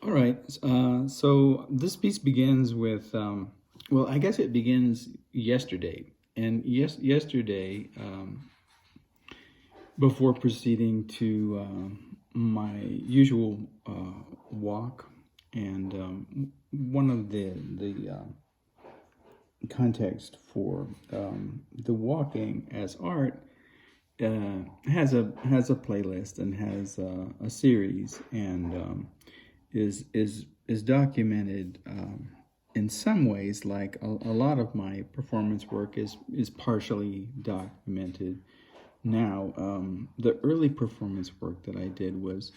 All right. So this piece begins with, well, I guess it begins yesterday. And yesterday, before proceeding to my usual walk, and one of the context for the walking as art has a playlist and has a series, and is documented in some ways. Like a lot of my performance work is partially documented now. The early performance work that I did was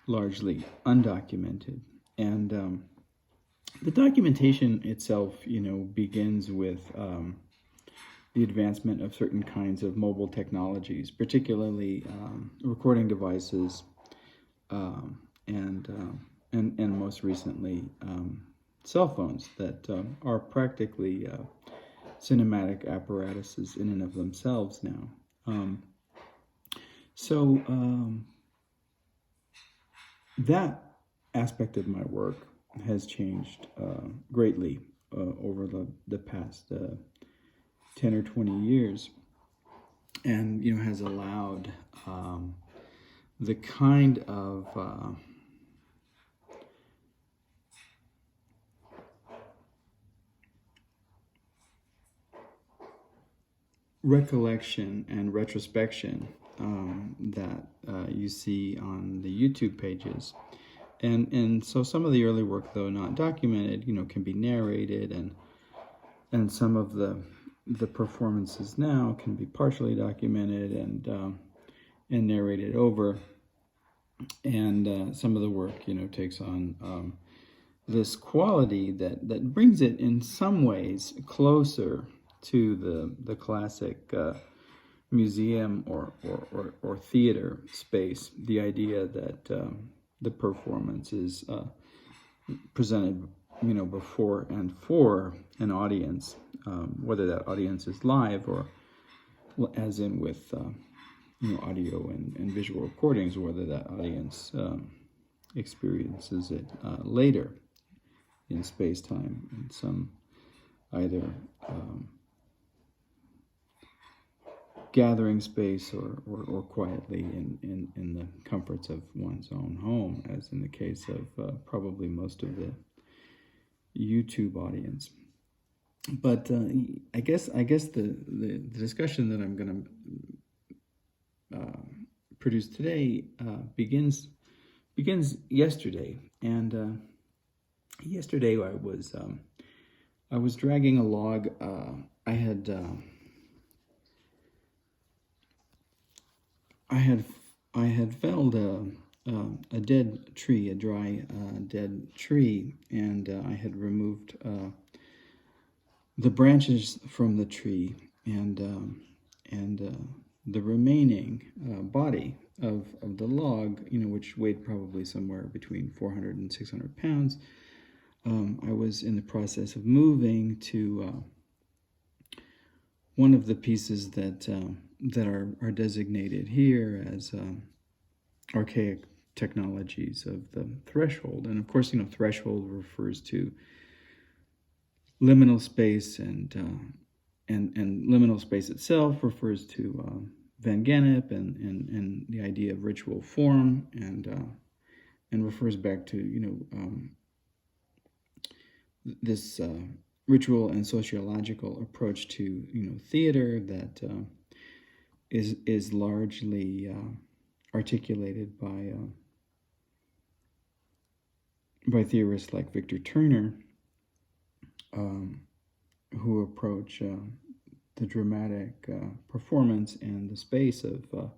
largely undocumented, and the documentation itself, begins with the advancement of certain kinds of mobile technologies, particularly recording devices, and most recently cell phones that are practically cinematic apparatuses in and of themselves now. So that aspect of my work has changed greatly over the past 10 or 20 years, and has allowed the kind of recollection and retrospection that you see on the YouTube pages. And so some of the early work, though not documented, can be narrated, and some of the performances now can be partially documented and narrated over. And some of the work, takes on this quality that brings it in some ways closer to the classic museum or theater space. The idea that the performance is presented, before and for an audience, whether that audience is live or, as in with audio and visual recordings, or whether that audience experiences it later in space-time in some either gathering space or quietly in the comforts of one's own home, as in the case of probably most of the YouTube audience. But I guess the discussion that I'm going to produce today begins yesterday. And yesterday I was dragging a log. I had felled a dead tree, a dry dead tree, and I had removed the branches from the tree, and the remaining body of the log, which weighed probably somewhere between 400 and 600 pounds. I was in the process of moving to one of the pieces that are designated here as archaic technologies of the threshold. And of course, threshold refers to liminal space, and liminal space itself refers to Van Gennep and the idea of ritual form, and refers back to this ritual and sociological approach to theater that is largely articulated by theorists like Victor Turner, who approach the dramatic performance and the space of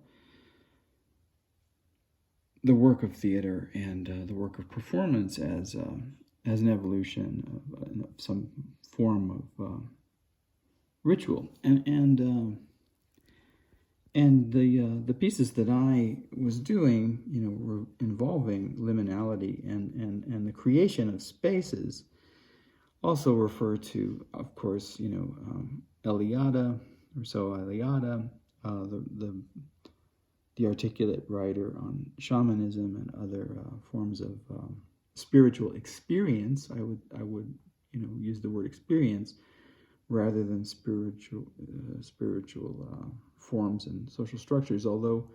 the work of theater and the work of performance as an evolution of some form of ritual. And the pieces that I was doing, were involving liminality and the creation of spaces. Also refer to, of course, Eliade, Rousseau Eliade, the articulate writer on shamanism and other forms of spiritual experience. I would use the word experience rather than spiritual forms and social structures. Although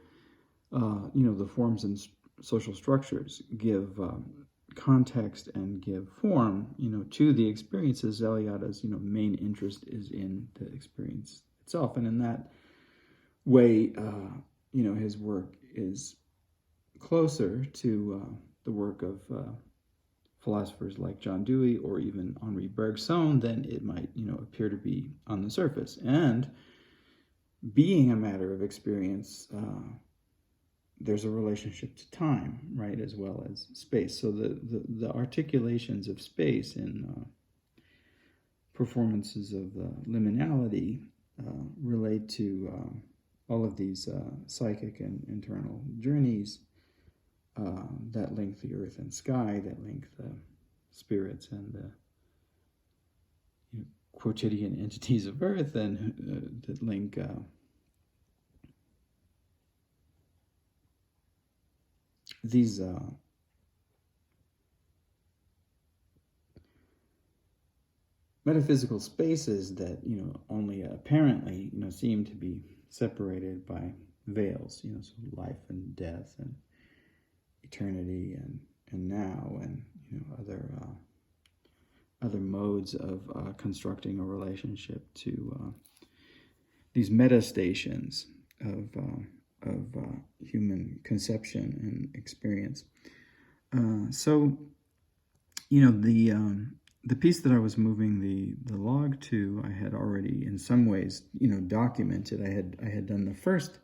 the forms and social structures give context and give form, to the experiences. Eliada's, main interest is in the experience itself, and in that way, his work is closer to the work of philosophers like John Dewey or even Henri Bergson than it might, appear to be on the surface. And being a matter of experience, there's a relationship to time, right, as well as space. So the articulations of space in performances of liminality relate to all of these psychic and internal journeys that link the earth and sky, that link the spirits and the quotidian entities of earth, and that link these metaphysical spaces that only apparently seem to be separated by veils, so life and death and eternity and now, and other modes of constructing a relationship to these meta stations of human conception and experience. So the piece that I was moving the log to, I had already in some ways documented. I had done the first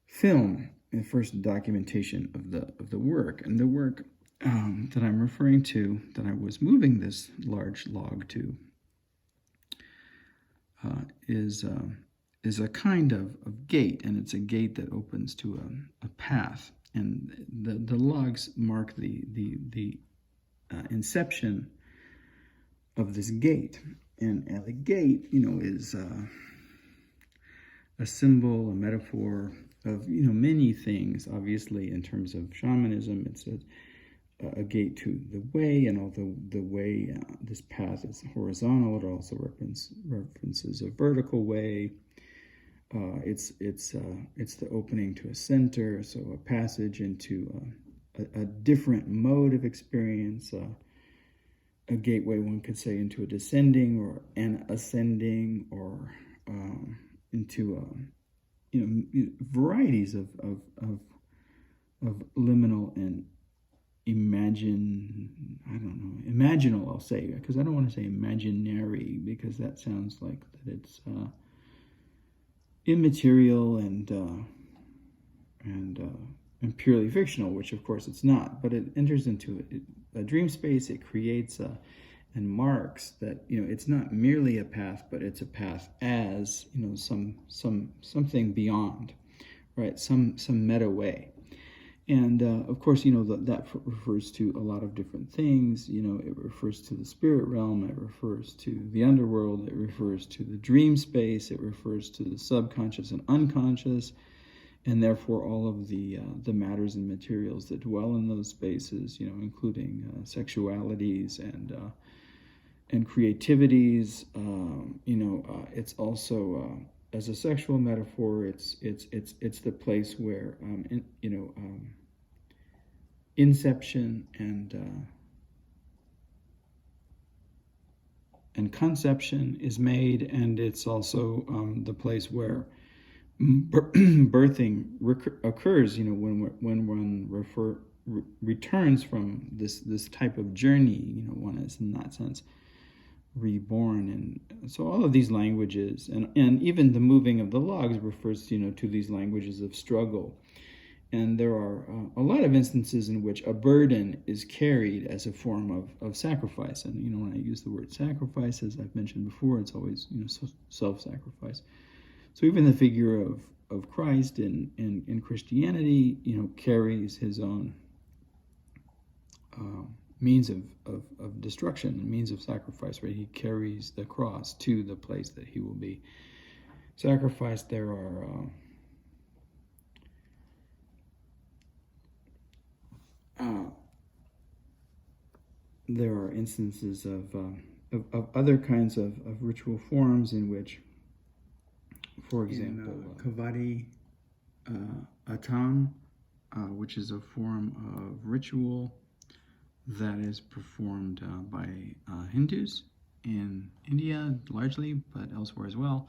film, the first documentation of the work, and the work that I'm referring to, that I was moving this large log to, is a kind of gate, and it's a gate that opens to a path, and the logs mark the inception of this gate, and the gate is a symbol, a metaphor of many things. Obviously, in terms of shamanism, it's a gate to the way, and although the way, this path is horizontal, it also references a vertical way. It's the opening to a center, so a passage into a different mode of experience, a gateway, one could say, into a descending or an ascending, or into varieties of liminal and imaginal, I'll say, because I don't want to say imaginary, because that sounds like that it's immaterial and purely fictional, which of course it's not. But it enters into a dream space. It creates and marks that it's not merely a path, but it's a path as something beyond, right? Some meta way. And of course, that refers to a lot of different things. It refers to the spirit realm. It refers to the underworld. It refers to the dream space. It refers to the subconscious and unconscious, and therefore all of the matters and materials that dwell in those spaces. Including sexualities and creativities. It's also as a sexual metaphor. It's the place where inception and conception is made, and it's also the place where birthing occurs. When one returns from this type of journey, one is in that sense reborn. And so all of these languages, and even the moving of the logs refers to these languages of struggle. And there are a lot of instances in which a burden is carried as a form of sacrifice. And when I use the word sacrifice, as I've mentioned before, it's always self-sacrifice. So even the figure of Christ in Christianity, carries his own means of destruction and means of sacrifice, right? He carries the cross to the place that he will be sacrificed. There are there are instances of other kinds of ritual forms in which, for example, Kavadi Atam, which is a form of ritual that is performed by Hindus in India largely, but elsewhere as well,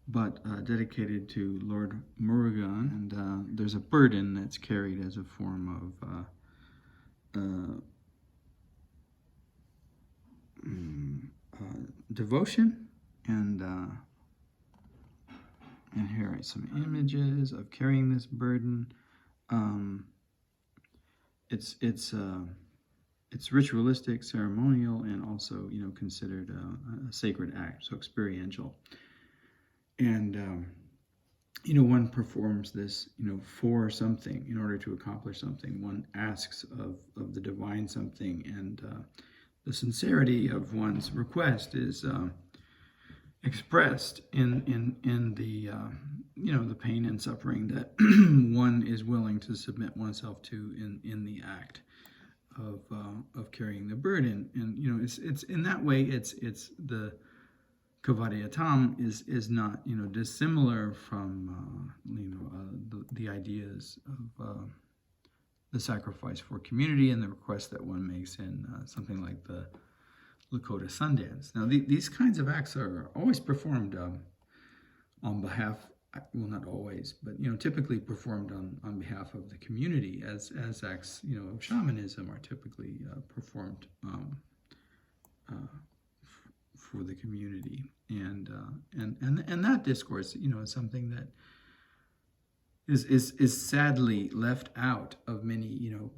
but dedicated to Lord Murugan. And there's a burden that's carried as a form of devotion. And here are some images of carrying this burden. It's ritualistic, ceremonial, and also, you know, considered a sacred act, so experiential. And you know, one performs this, you know, for something, in order to accomplish something. One asks of the divine something, and the sincerity of one's request is expressed in the you know, the pain and suffering that one is willing to submit oneself to in the act of carrying the burden. And you know, it's in that way, it's the Kavadiyatam is not, you know, dissimilar from you know, the ideas of the sacrifice for community and the request that one makes in something like the Lakota Sundance. Now, these kinds of acts are always performed on behalf, well, not always, but, you know, typically performed on behalf of the community, as acts, you know, of shamanism are typically performed for the community. And that discourse, you know, is something that is sadly left out of many, you know,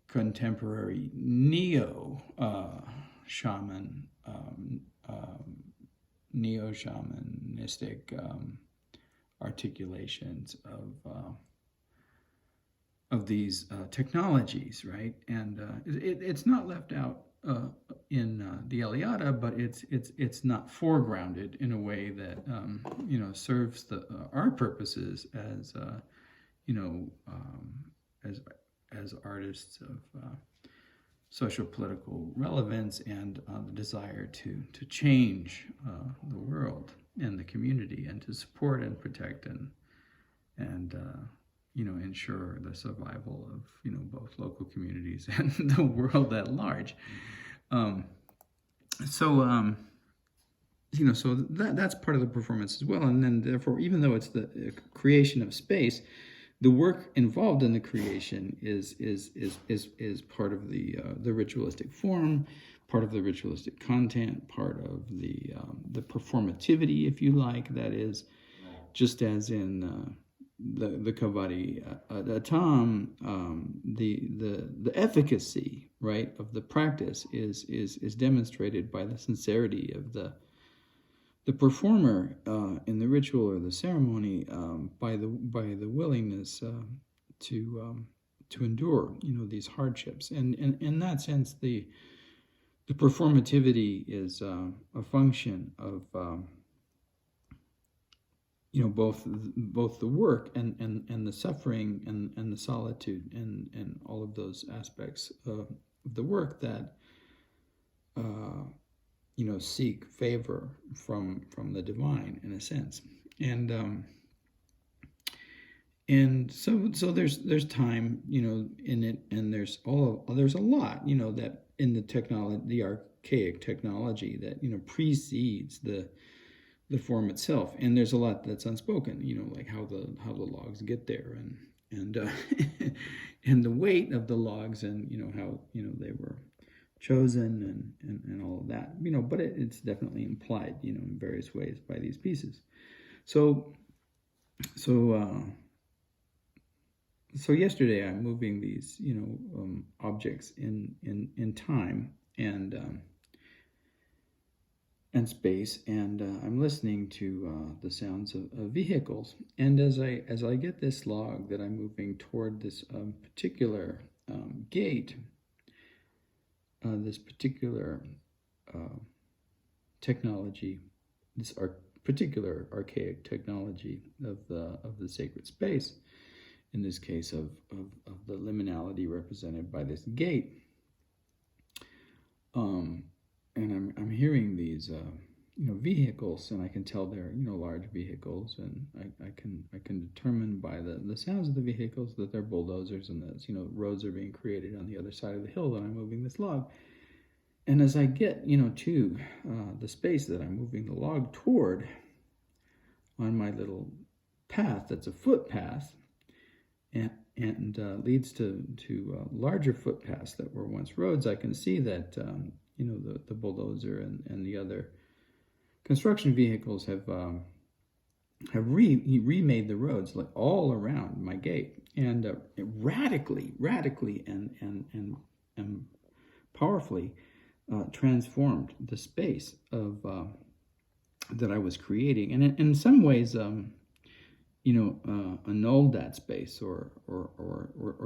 contemporary neo-shamanistic articulations of these technologies, right? And it's not left out in the Eliada, but it's not foregrounded in a way that you know, serves our purposes as you know, as artists of social political relevance and the desire to change the world and the community, and to support and protect and you know, ensure the survival of, you know, both local communities and the world at large. You know, so that's part of the performance as well. And then therefore, even though it's the creation of space, the work involved in the creation is part of the ritualistic form, part of the ritualistic content, part of the performativity, if you like. That is, just as in the Kavadi Atam, the efficacy, right, of the practice is demonstrated by the sincerity of the performer in the ritual or the ceremony, by the willingness to endure, you know, these hardships. And in that sense, the performativity is a function of you know, both the work and the suffering and the solitude and all of those aspects of the work that you know, seek favor from the divine, in a sense. And so there's time, you know, in it, and there's a lot, you know, that in the archaic technology that, you know, precedes the form itself. And there's a lot that's unspoken, you know, like how the logs get there, and and the weight of the logs, and, you know, how, you know, they were chosen, and all of that, you know. But it's definitely implied, you know, in various ways by these pieces. So yesterday I'm moving these, you know, objects in time and space, and I'm listening to the sounds of vehicles. And as I get this log that I'm moving toward this particular gate, this particular technology, this particular archaic technology of the sacred space, in this case of the liminality represented by this gate, And I'm hearing these vehicles, and I can tell they're large vehicles, and I can determine by the sounds of the vehicles that they're bulldozers, and that roads are being created on the other side of the hill that I'm moving this log. And as I get to the space that I'm moving the log toward on my little path, that's a footpath, and leads to larger footpaths that were once roads, I can see that the bulldozer and the other construction vehicles have remade the roads like all around my gate, and radically and powerfully transformed the space of that I was creating, and in some ways annulled that space, or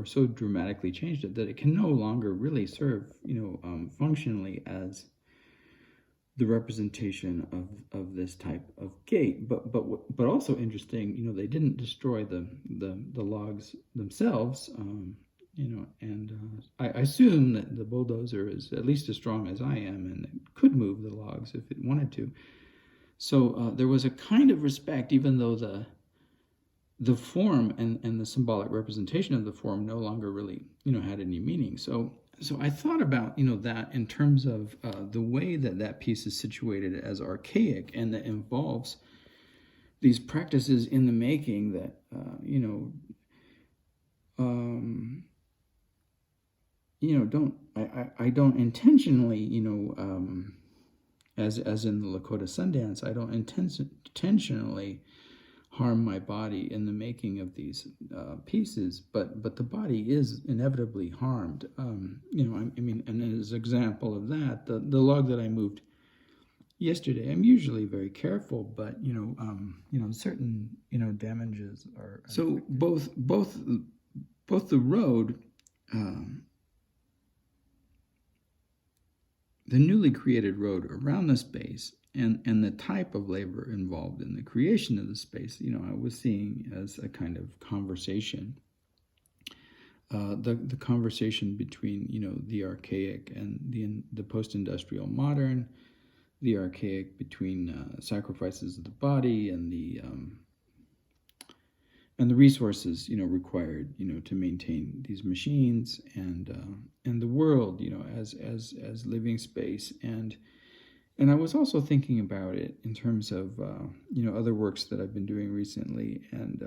so dramatically changed it that it can no longer really serve functionally as the representation of this type of gate. But also interesting, they didn't destroy the logs themselves, and I assume that the bulldozer is at least as strong as I am, and it could move the logs if it wanted to. So there was a kind of respect, even though the form and the symbolic representation of the form no longer really had any meaning. So I thought about that in terms of the way that piece is situated as archaic, and that involves these practices in the making that I don't intentionally as in the Lakota Sundance, I don't intentionally harm my body in the making of these pieces, but the body is inevitably harmed. And as an example of that, the log that I moved yesterday, I'm usually very careful, but certain damages are so both the road, the newly created road around the space, and the type of labor involved in the creation of the space, I was seeing as a kind of conversation. The conversation between, the archaic and the post-industrial modern, the archaic between sacrifices of the body and the resources, required, to maintain these machines, and the world, as living space. And I was also thinking about it in terms of other works that I've been doing recently, and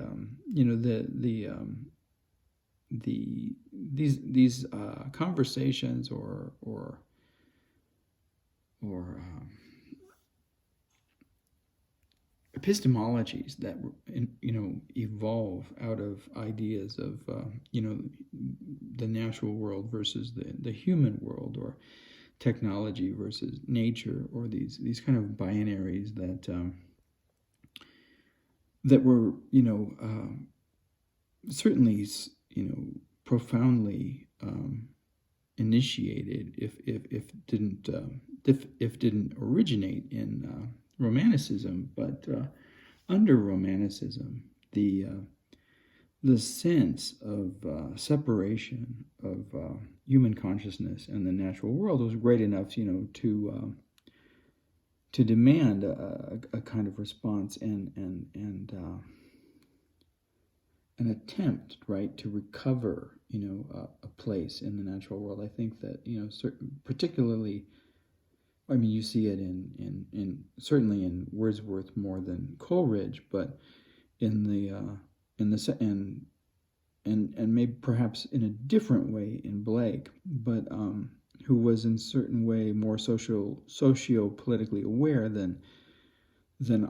these conversations or epistemologies that evolve out of ideas of the natural world versus the human world, or technology versus nature, or these kind of binaries that were certainly profoundly initiated, if didn't originate in Romanticism, but under Romanticism, the sense of separation of human consciousness and the natural world was great enough, to demand a kind of response and an attempt, right, to recover, a place in the natural world. I think that particularly, you see it in certainly in Wordsworth more than Coleridge, but in and maybe perhaps in a different way in Blake, but who was in certain way more socio-politically aware than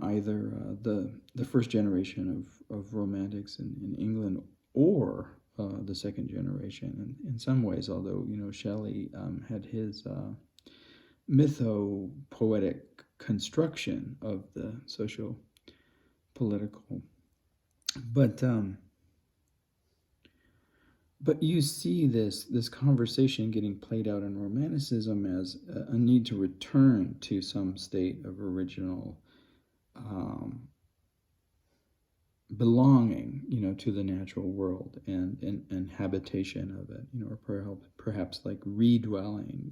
either the first generation of romantics in England, or the second generation. And in some ways, although Shelley had his mytho-poetic construction of the socio-political, but you see this conversation getting played out in Romanticism as a need to return to some state of original belonging, to the natural world and habitation of it, or perhaps like redwelling,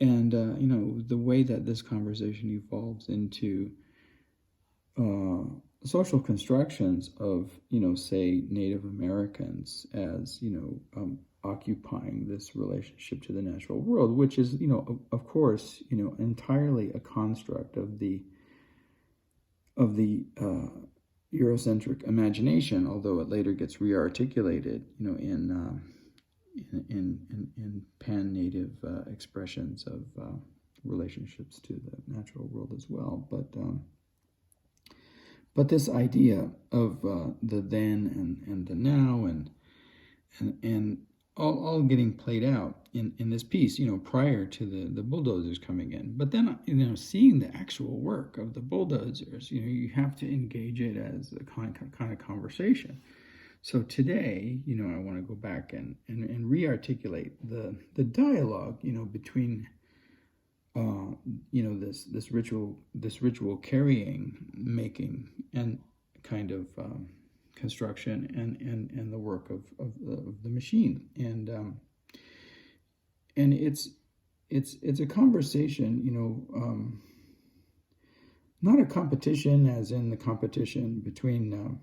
And you know, the way that this conversation evolves into social constructions of, you know, say Native Americans as, you know, occupying this relationship to the natural world, which is, you know, of course, you know, entirely a construct of the Eurocentric imagination, although it later gets rearticulated, you know, in pan-native expressions of relationships to the natural world as well. But this idea of the then and the now and all getting played out in this piece, you know, prior to the bulldozers coming in. But then, you know, seeing the actual work of the bulldozers, you know, you have to engage it as a kind of conversation. So today, you know, I want to go back and rearticulate the dialogue, you know, between you know, this ritual carrying, making, and kind of construction and the work of the machine, and it's a conversation, you know, not a competition as in the competition between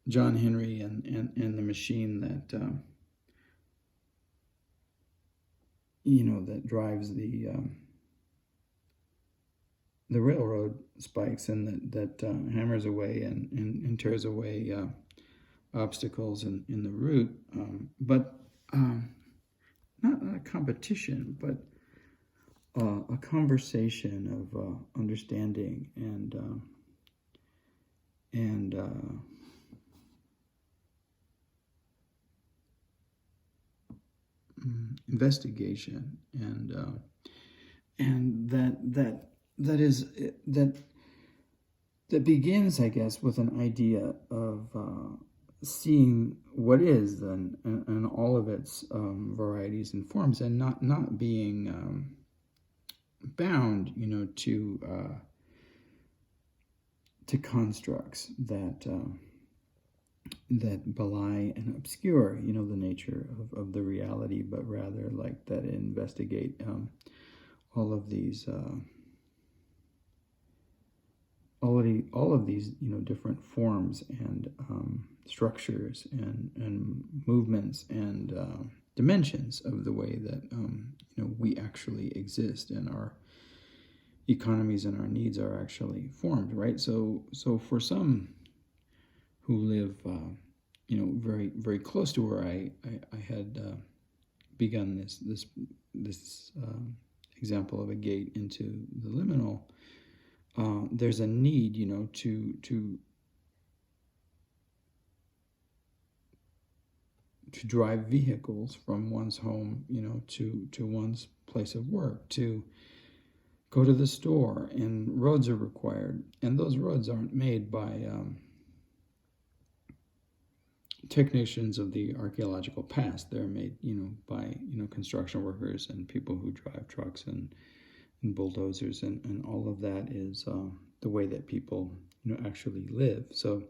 John Henry and the machine that you know, that drives the railroad spikes, and that hammers away and tears away obstacles in the route, but not a competition, but a conversation of understanding and investigation, and that begins, I guess, with an idea of seeing what is and all of its varieties and forms, and not being bound, you know, to constructs that belie and obscure, you know, the nature of the reality, but rather like that investigate all of these you know, different forms and structures and movements and dimensions of the way that you know, we actually exist, and our economies and our needs are actually formed, right? So for some who live, you know, very, very close to where I had begun this example of a gate into the liminal, there's a need, you know, to drive vehicles from one's home, you know, to one's place of work, to go to the store, and roads are required, and those roads aren't made by technicians of the archaeological past. They're made, you know, by, you know, construction workers and people who drive trucks and bulldozers, and all of that is the way that people, you know, actually live. So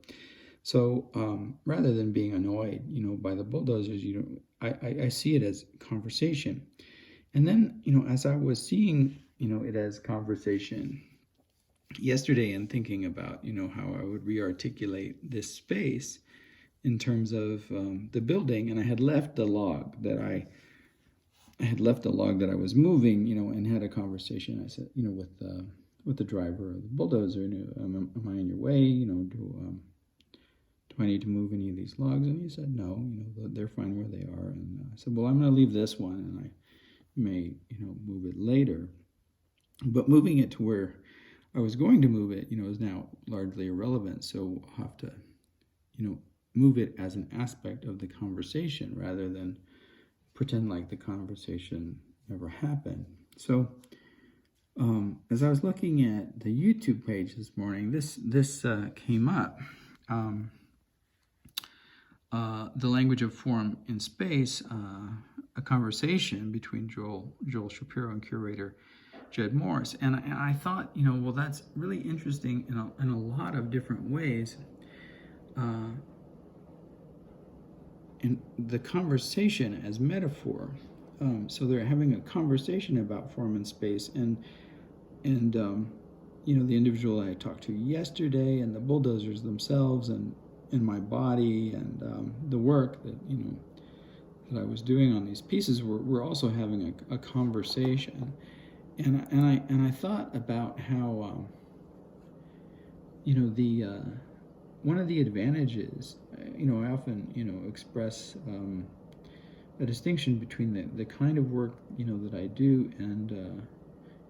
rather than being annoyed, you know, by the bulldozers, you know, I see it as conversation. And then, you know, as I was seeing, you know, it as conversation yesterday, and thinking about, you know, how I would rearticulate this space in terms of the building, and I had left the log that I was moving, you know, and had a conversation. I said, you know, with the driver of the bulldozer, you know, am I in your way? You know, do I need to move any of these logs? And he said, no, you know, they're fine where they are. And I said, well, I'm going to leave this one, and I may, you know, move it later. But moving it to where I was going to move it, you know, is now largely irrelevant. So I'll have to, you know, move it as an aspect of the conversation rather than pretend like the conversation never happened. So as I was looking at the YouTube page this morning, this came up. The language of form in space, a conversation between Joel Shapiro and curator Jed Morris. And I thought, you know, well, that's really interesting in a lot of different ways. In the conversation as metaphor, So they're having a conversation about form and space, and you know, the individual I talked to yesterday, and the bulldozers themselves, and my body, and the work that, you know, that I was doing on these pieces, were also having a conversation, and I thought about how you know, the one of the advantages, you know, I often, you know, express a distinction between the kind of work, you know, that I do, and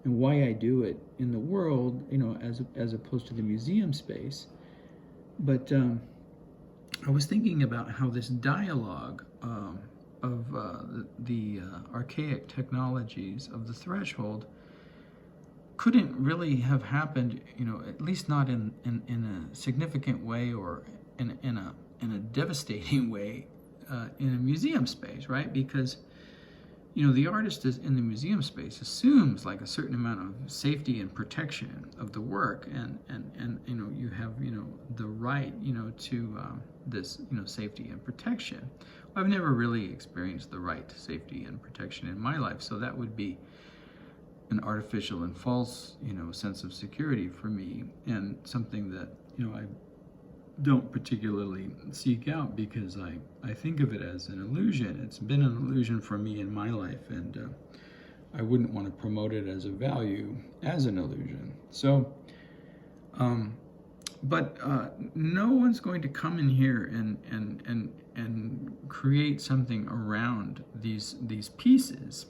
why I do it in the world, you know, as opposed to the museum space. But I was thinking about how this dialogue of the archaic technologies of the threshold couldn't really have happened, you know, at least not in a significant way, or in a devastating way in a museum space, right? Because, you know, the artist is in the museum space assumes like a certain amount of safety and protection of the work, and you know, you have, you know, the right, you know, to this, you know, safety and protection. I've never really experienced the right to safety and protection in my life, so that would be an artificial and false, you know, sense of security for me, and something that, you know, I don't particularly seek out, because I think of it as an illusion. It's been an illusion for me in my life, and I wouldn't want to promote it as a value, as an illusion. So, but no one's going to come in here and create something around these pieces.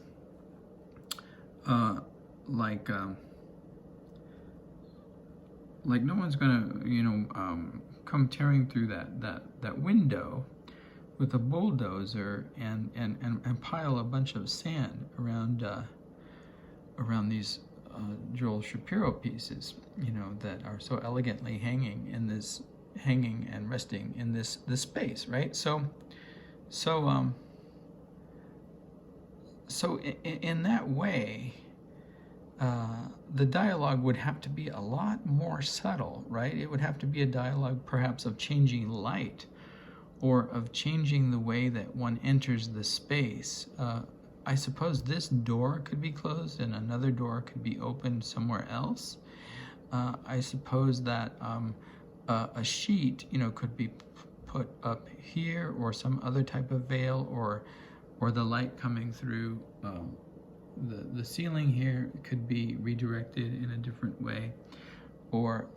Like no one's gonna, you know, come tearing through that window with a bulldozer and pile a bunch of sand around these Joel Shapiro pieces, you know, that are so elegantly hanging and resting in this space, right? So in that way, the dialogue would have to be a lot more subtle, right? It would have to be a dialogue perhaps of changing light, or of changing the way that one enters the space. I suppose this door could be closed and another door could be opened somewhere else. I suppose that a sheet, you know, could be put up here, or some other type of veil, or the light coming through the ceiling here could be redirected in a different way. Or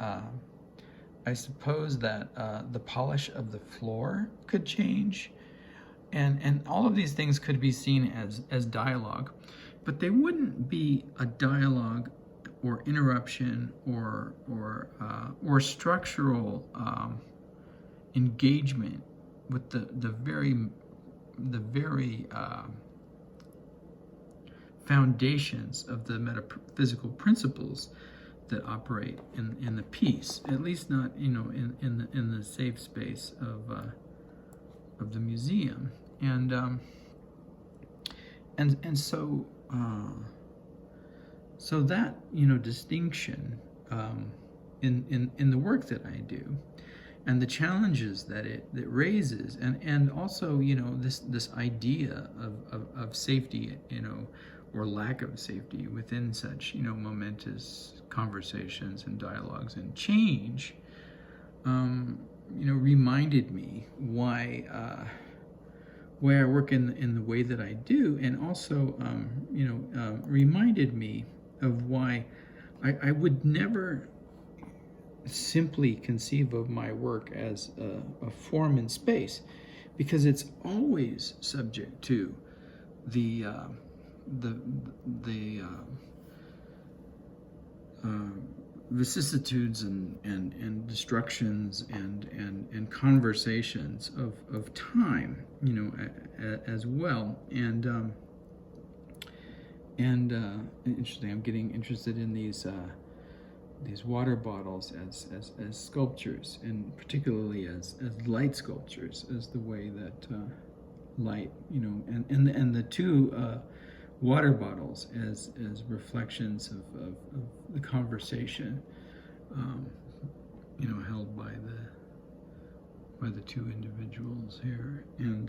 I suppose that the polish of the floor could change, and all of these things could be seen as dialogue, but they wouldn't be a dialogue or interruption or structural engagement with the very foundations of the metaphysical principles that operate in the piece, at least not, you know, in the safe space of the museum, and so that, you know, distinction in the work that I do, and the challenges that it raises, and also, you know, this idea of safety, you know, or lack of safety within such, you know, momentous conversations and dialogues and change, you know, reminded me why I work in the way that I do, and also, you know, reminded me of why I would never simply conceive of my work as a form in space, because it's always subject to the vicissitudes and destructions and conversations of time, you know, as well. And interesting, I'm getting interested in these water bottles as sculptures, and particularly as light sculptures, as the way that light, you know, and the two water bottles as reflections of the conversation, you know, held by the two individuals here, and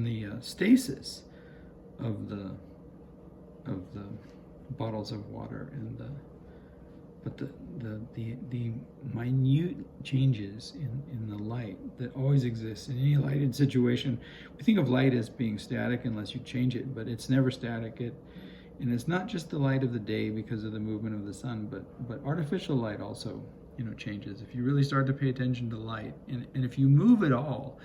the stasis of the bottles of water and the minute changes in the light that always exists in any lighted situation. We think of light as being static unless you change it, but it's never static. And it's not just the light of the day because of the movement of the sun, but artificial light also, changes. If you really start to pay attention to light, and if you move at all,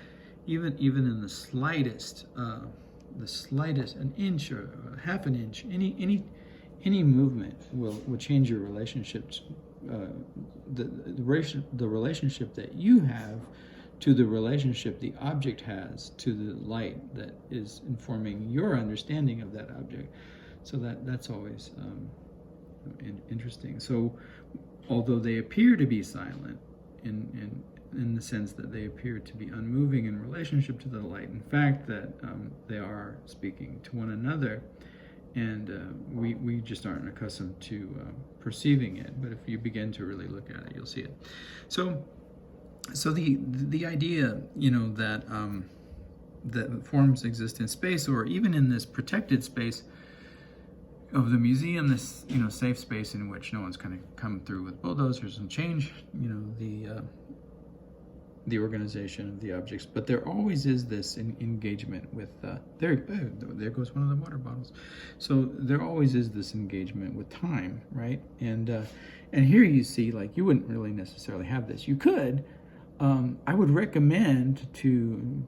even in the slightest, an inch or half an inch, any movement will change your relationships, the relationship that you have to the relationship the object has to the light that is informing your understanding of that object. So that's always interesting. So although they appear to be silent in the sense that they appear to be unmoving in relationship to the light, in fact that they are speaking to one another, and we just aren't accustomed to perceiving it. But if you begin to really look at it, you'll see it. So the idea, that forms exist in space, or even in this protected space of the museum, this safe space in which no one's kind of come through with bulldozers and change the organization of the objects, but there always is this engagement with there goes one of the water bottles. So there always is this engagement with time, right? And here you see, like, you wouldn't really necessarily have this. You could. I would recommend to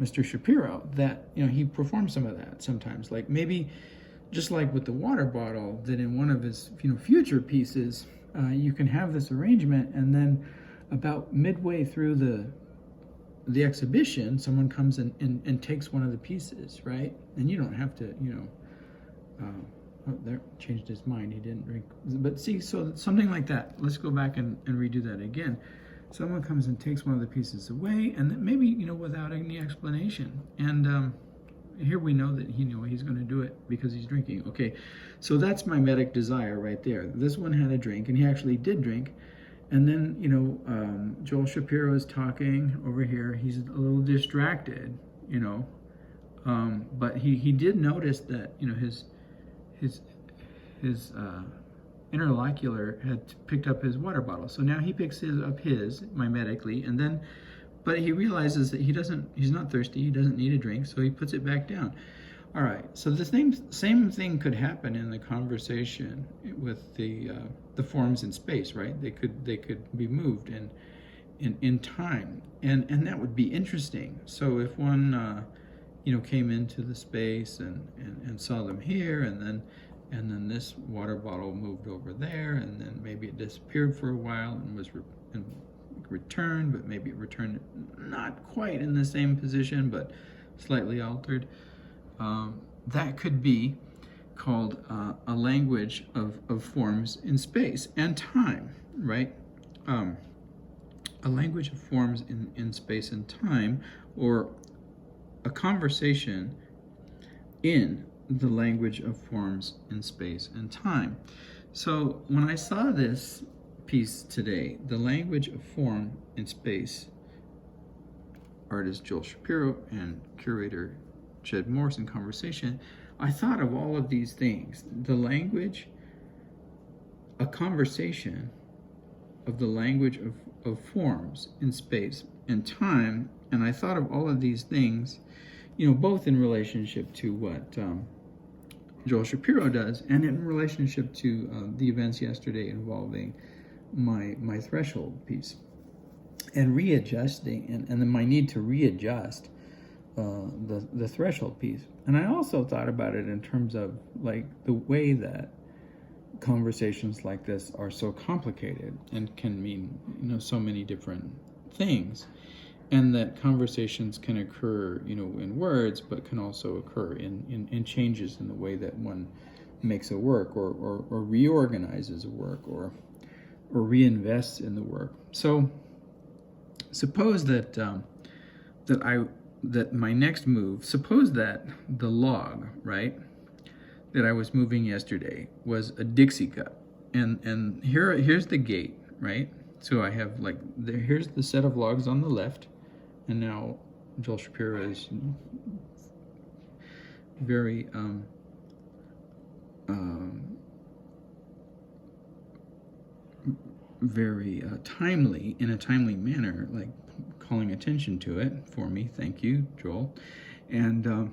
Mr. Shapiro that he performs some of that sometimes, like maybe just like with the water bottle, that in one of his future pieces you can have this arrangement, and then about midway through the exhibition, someone comes and takes one of the pieces, right? And you don't have to, there changed his mind. He didn't drink. But see, so something like that. Let's go back and redo that again. Someone comes and takes one of the pieces away, and then maybe, without any explanation. And here we know that he's going to do it because he's drinking. Okay, so that's mimetic desire right there. This one had a drink, and he actually did drink. And then, Joel Shapiro is talking over here. He's a little distracted, but he did notice that, his interlocutor had picked up his water bottle. So now he picks up his mimetically, but he realizes that he's not thirsty. He doesn't need a drink, so he puts it back down. All right, so the same thing could happen in the conversation with the forms in space, right? They could be moved in time, and that would be interesting. So if one came into the space and saw them here, and then this water bottle moved over there, and then maybe it disappeared for a while and was returned, but maybe it returned not quite in the same position, but slightly altered. That could be called a language of forms in space and time, right? A language of forms in space and time, or a conversation in the language of forms in space and time. So when I saw this piece today, the language of form in space, artist Joel Shapiro and curator Jed Morse in conversation, I thought of all of these things. The language, a conversation of the language of forms in space and time, and I thought of all of these things, both in relationship to what Joel Shapiro does, and in relationship to the events yesterday involving my threshold piece, and readjusting, and then my need to readjust the threshold piece. And I also thought about it in terms of like the way that conversations like this are so complicated and can mean so many different things, and that conversations can occur in words, but can also occur in changes in the way that one makes a work, or reorganizes a work, or reinvests in the work. So suppose that that my next move, suppose that the log, right, that I was moving yesterday was a Dixie cup, and here's the gate, right? So I have here's the set of logs on the left, and now Joel Shapiro is very very timely, in a timely manner, like calling attention to it for me. Thank you, Joel. And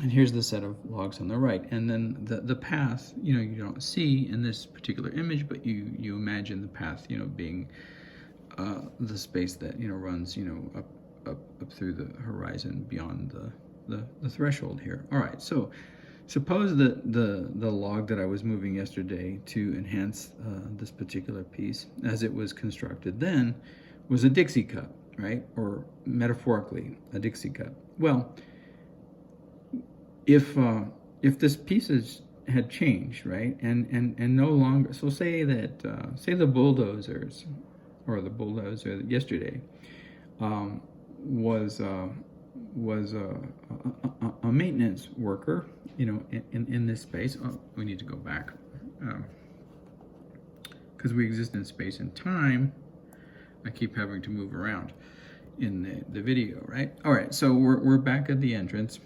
here's the set of logs on the right, and then the path, you know, you don't see in this particular image, but you imagine the path, you know, being the space that, you know, runs, you know, up through the horizon beyond the threshold here. All right, so suppose that the log that I was moving yesterday to enhance this particular piece, as it was constructed then, was a Dixie cup, right? Or metaphorically, a Dixie cup. Well, if this piece had changed, right, and no longer, so say that say the bulldozers, or the bulldozer yesterday was a maintenance worker, you know, in this space. Oh, we need to go back because we exist in space and time. I keep having to move around in the video, right? All right, so we're back at the entrance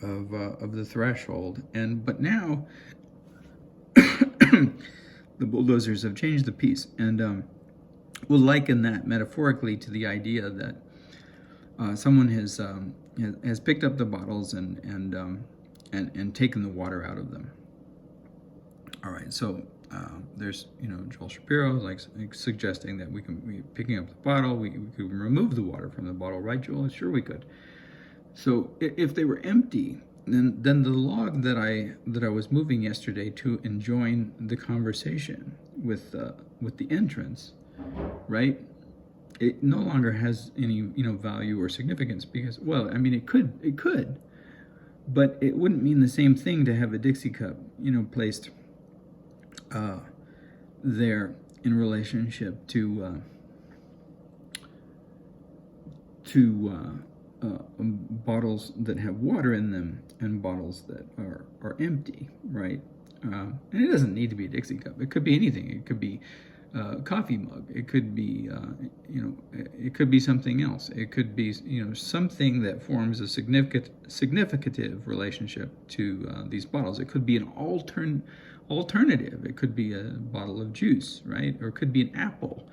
of the threshold, but now the bulldozers have changed the piece, and we'll liken that metaphorically to the idea that someone has picked up the bottles and taken the water out of them. All right, so there's, you know, Joel Shapiro like suggesting that we picking up the bottle, we could remove the water from the bottle, right, Joel? Sure, we could. So if they were empty, then the log that I was moving yesterday to enjoin the conversation with the entrance, right? It no longer has any, you know, value or significance, because, well, I mean, it could, but it wouldn't mean the same thing to have a Dixie cup, you know, placed there in relationship to bottles that have water in them and bottles that are empty, right? And it doesn't need to be a Dixie cup. It could be anything. It could be a coffee mug. It could be, you know, it could be something else. It could be, you know, something that forms a significative relationship to these bottles. It could be an alternative. It could be a bottle of juice, right? Or it could be an apple.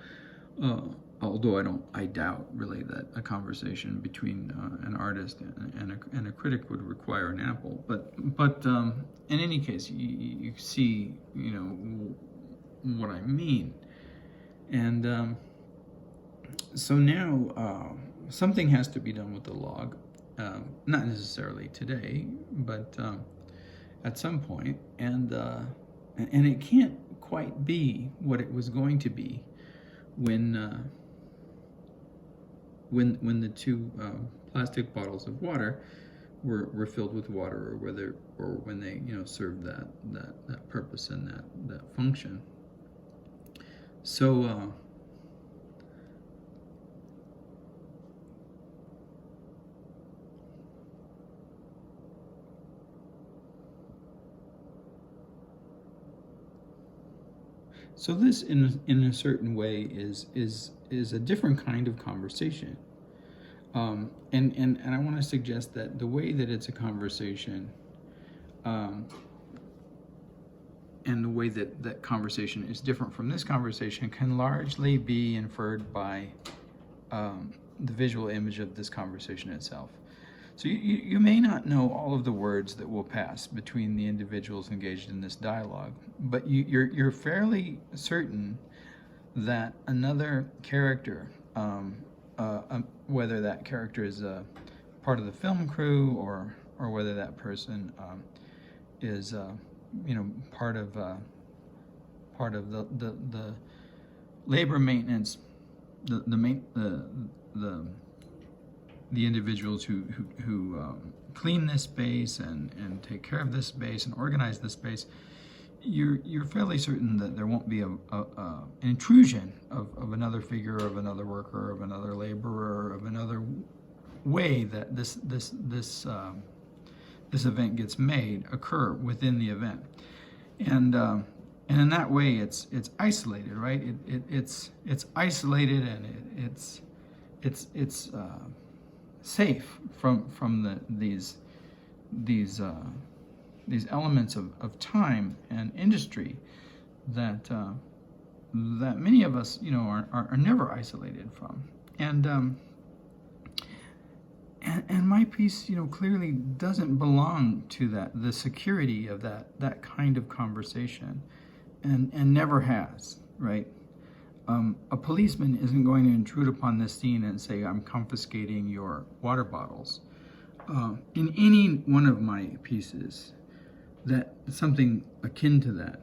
Although I doubt really that a conversation between an artist and a critic would require an apple. But in any case, you see, you know, what I mean. And so now something has to be done with the log, not necessarily today, but at some point, and it can't quite be what it was going to be when the two plastic bottles of water were filled with water, or when they, you know, served that purpose and that function. So so this, in a certain way, is a different kind of conversation, and I want to suggest that the way that it's a conversation, and the way that conversation is different from this conversation, can largely be inferred by the visual image of this conversation itself. So you may not know all of the words that will pass between the individuals engaged in this dialogue, but you're fairly certain that another character, whether that character is a part of the film crew, or whether that person is you know, part of the labor maintenance, the individuals who clean this space and take care of this space and organize this space, you're fairly certain that there won't be an intrusion of another figure, of another worker, of another laborer, of another way that this event gets made occur within the event, and in that way it's isolated, right? It's isolated, and it's safe from these elements of time and industry that that many of us, you know, are never isolated from. And my piece, you know, clearly doesn't belong to the security of that kind of conversation, and never has, right? A policeman isn't going to intrude upon this scene and say, I'm confiscating your water bottles. In any one of my pieces, that something akin to that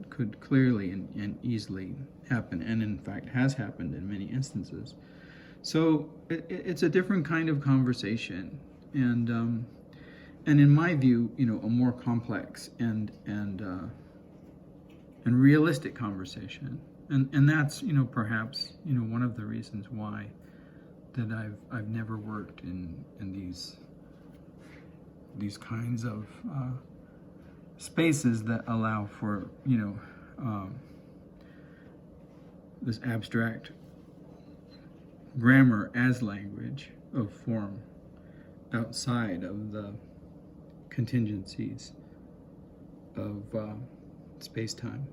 could clearly and easily happen, and in fact has happened in many instances. So it's a different kind of conversation, and in my view, you know, a more complex and realistic conversation, and that's, you know, perhaps, you know, one of the reasons why that I've never worked in these kinds of spaces that allow for, you know, this abstract grammar as language of form outside of the contingencies of space-time.